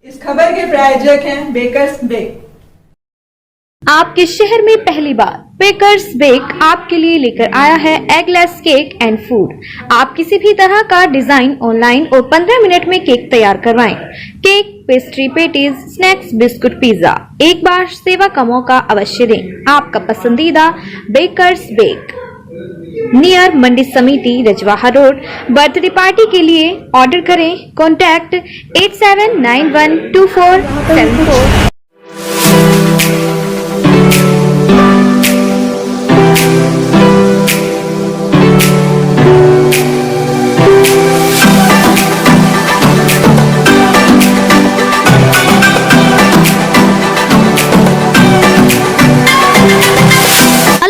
इस खबर के प्रायोजक हैं बेकर्स बेक। आपके शहर में पहली बार बेकर्स बेक आपके लिए लेकर आया है एगलेस केक एंड फूड। आप किसी भी तरह का डिजाइन ऑनलाइन और 15 मिनट में केक तैयार करवाएं। Cake, pastry, patties, snacks, biscuit, pizza. एक बार सेवा का मौका अवश्य दें। आपका पसंदीदा बेकर्स बेक, नियर मंडी समिति, रजवाहा रोड। बर्थडे पार्टी के लिए ऑर्डर करें। कॉन्टैक्ट 87912474।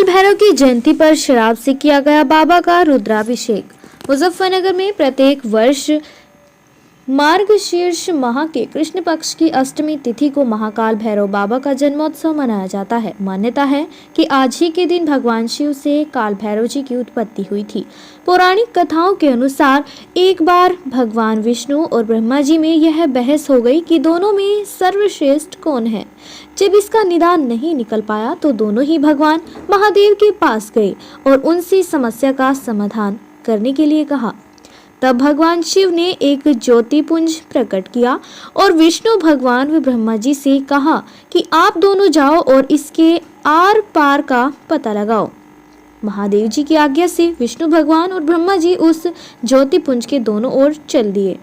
भैरव की जयंती पर शराब से किया गया बाबा का रुद्राभिषेक। मुजफ्फरनगर में प्रत्येक वर्ष मार्गशीर्ष माह के कृष्ण पक्ष की अष्टमी तिथि को महाकाल भैरव बाबा का जन्मोत्सव मनाया जाता है। मान्यता है कि आज ही के दिन भगवान शिव से काल भैरव जी की उत्पत्ति हुई थी। पौराणिक कथाओं के अनुसार एक बार भगवान विष्णु और ब्रह्मा जी में यह बहस हो गई कि दोनों में सर्वश्रेष्ठ कौन है। जब इसका निदान नहीं निकल पाया तो दोनों ही भगवान महादेव के पास गए और उनसे समस्या का समाधान करने के लिए कहा। तब भगवान शिव ने एक ज्योतिपुंज प्रकट किया और विष्णु भगवान व ब्रह्मा जी से कहा कि आप दोनों जाओ और इसके आर पार का पता लगाओ। महादेव जी की आज्ञा से विष्णु भगवान और ब्रह्मा जी उस ज्योतिपुंज के दोनों ओर चल दिए।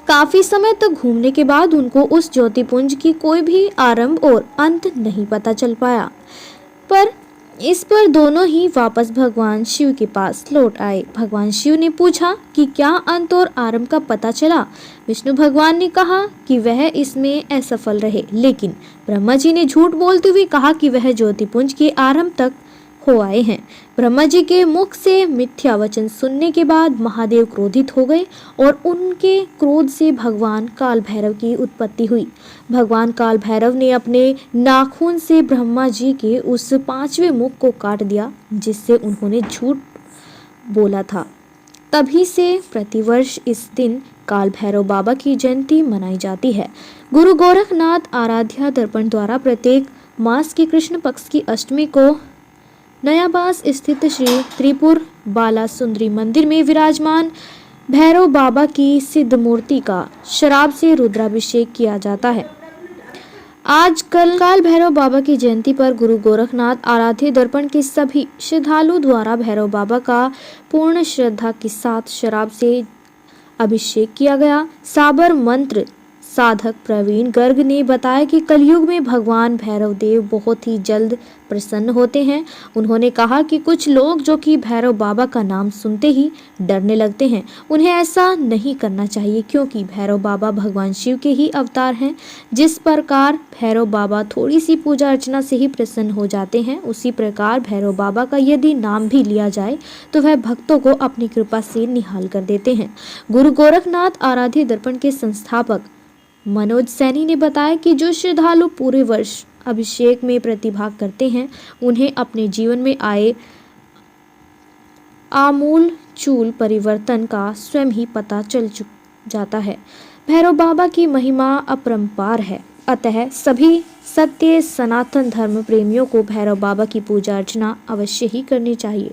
काफी समय तक घूमने के बाद उनको उस ज्योतिपुंज की कोई भी आरंभ और अंत नहीं पता चल पाया, पर इस पर दोनों ही वापस भगवान शिव के पास लौट आए। भगवान शिव ने पूछा कि क्या अंत और आरंभ का पता चला। विष्णु भगवान ने कहा कि वह इसमें असफल रहे, लेकिन ब्रह्मा जी ने झूठ बोलते हुए कहा कि वह ज्योतिपुंज के आरंभ तक हो आए हैं। ब्रह्मा जी के मुख से मिथ्या वचन सुनने के बाद महादेव क्रोधित हो गए और उनके क्रोध से भगवान काल भैरव की उत्पत्ति हुई। भगवान काल भैरव ने अपने नाखून से ब्रह्मा जी के उस 5वें मुख को काट दिया जिससे उन्होंने झूठ बोला था। तभी से प्रतिवर्ष इस दिन काल भैरव बाबा की जयंती मनाई जाती है। गुरु गोरखनाथ आराध्या दर्पण द्वारा प्रत्येक मास के कृष्ण पक्ष की अष्टमी को नयाबास स्थित श्री त्रिपुर बाला सुंदरी मंदिर में विराजमान भैरव बाबा की सिद्ध मूर्ति का शराब से रुद्राभिषेक किया जाता है। आज कल काल भैरव बाबा की जयंती पर गुरु गोरखनाथ आराध्य दर्पण के सभी श्रद्धालु द्वारा भैरव बाबा का पूर्ण श्रद्धा के साथ शराब से अभिषेक किया गया। साबर मंत्र साधक प्रवीण गर्ग ने बताया कि कलयुग में भगवान भैरव देव बहुत ही जल्द प्रसन्न होते हैं। उन्होंने कहा कि कुछ लोग जो कि भैरव बाबा का नाम सुनते ही डरने लगते हैं, उन्हें ऐसा नहीं करना चाहिए क्योंकि भैरव बाबा भगवान शिव के ही अवतार हैं। जिस प्रकार भैरव बाबा थोड़ी सी पूजा अर्चना से ही प्रसन्न हो जाते हैं, उसी प्रकार भैरव बाबा का यदि नाम भी लिया जाए तो वह भक्तों को अपनी कृपा से निहाल कर देते हैं। गुरु गोरखनाथ आराध्य दर्पण के संस्थापक मनोज सैनी ने बताया कि जो श्रद्धालु पूरे वर्ष अभिषेक में प्रतिभाग करते हैं, उन्हें अपने जीवन में आए आमूल चूल परिवर्तन का स्वयं ही पता चल जाता है। भैरव बाबा की महिमा अपरंपार है, अतः सभी सत्य सनातन धर्म प्रेमियों को भैरव बाबा की पूजा अर्चना अवश्य ही करनी चाहिए।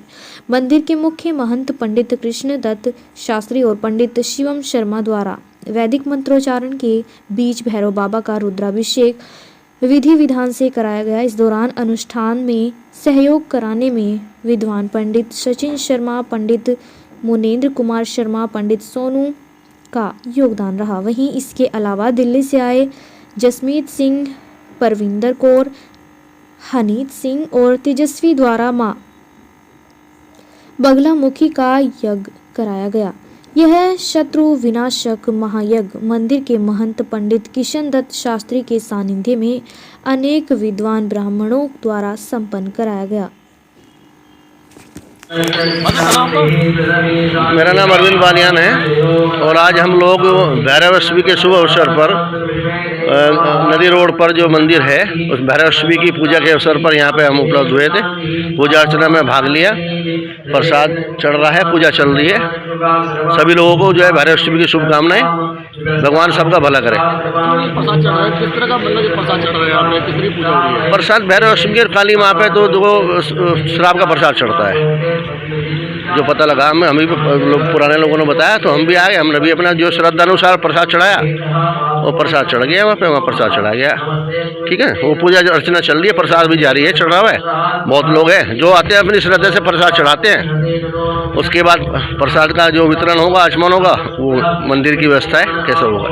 मंदिर के मुख्य महंत पंडित कृष्ण दत्त शास्त्री और पंडित शिवम शर्मा द्वारा वैदिक मंत्रोच्चारण के बीच भैरव बाबा का रुद्राभिषेक विधि विधान से कराया गया। इस दौरान अनुष्ठान में सहयोग कराने में विद्वान पंडित सचिन शर्मा, पंडित मुनेन्द्र कुमार शर्मा, पंडित सोनू का योगदान रहा। वहीं इसके अलावा दिल्ली से आए जसमीत सिंह, परविंदर कौर, हनीत सिंह और तेजस्वी द्वारा माँ बगलामुखी का यज्ञ कराया गया। यह शत्रु विनाशक महायज्ञ मंदिर के महंत पंडित किशन दत्त शास्त्री के सानिध्य में अनेक विद्वान ब्राह्मणों द्वारा संपन्न कराया गया। मेरा नाम अरविंद बालियान है और आज हम लोग भैरव अष्टमी के शुभ अवसर पर नदी रोड पर जो मंदिर है उस भैरवाष्टमी की पूजा के अवसर पर यहाँ पे हम उपलब्ध हुए थे। पूजा अर्चना में भाग लिया, प्रसाद चढ़ रहा है, पूजा चल रही है। सभी लोगों को जो है भैरवाष्टमी की शुभकामनाएं, भगवान सबका भला करे। प्रसाद चढ़ रहा है, किस तरह का मतलब प्रसाद चढ़ रहा है यहाँ पे, कितनी पूजा हो रही है? प्रसाद भैरवाष्टमी के काली माँ पे तो दो शराब का प्रसाद चढ़ता है, जो पता लगा हमें भी लोग पुराने लोगों ने बताया, तो हम भी आए। हमने भी अपना जो श्रद्धा अनुसार प्रसाद चढ़ाया, वो प्रसाद चढ़ गया वहाँ पे, वहाँ प्रसाद चढ़ा गया। ठीक है, वो पूजा अर्चना चल रही है, प्रसाद भी जारी है, चढ़ रहा है। बहुत लोग हैं जो आते हैं अपनी श्रद्धा से प्रसाद चढ़ाते हैं। उसके बाद प्रसाद का जो वितरण होगा, आचमन होगा, वो मंदिर की व्यवस्था है कैसे होगा।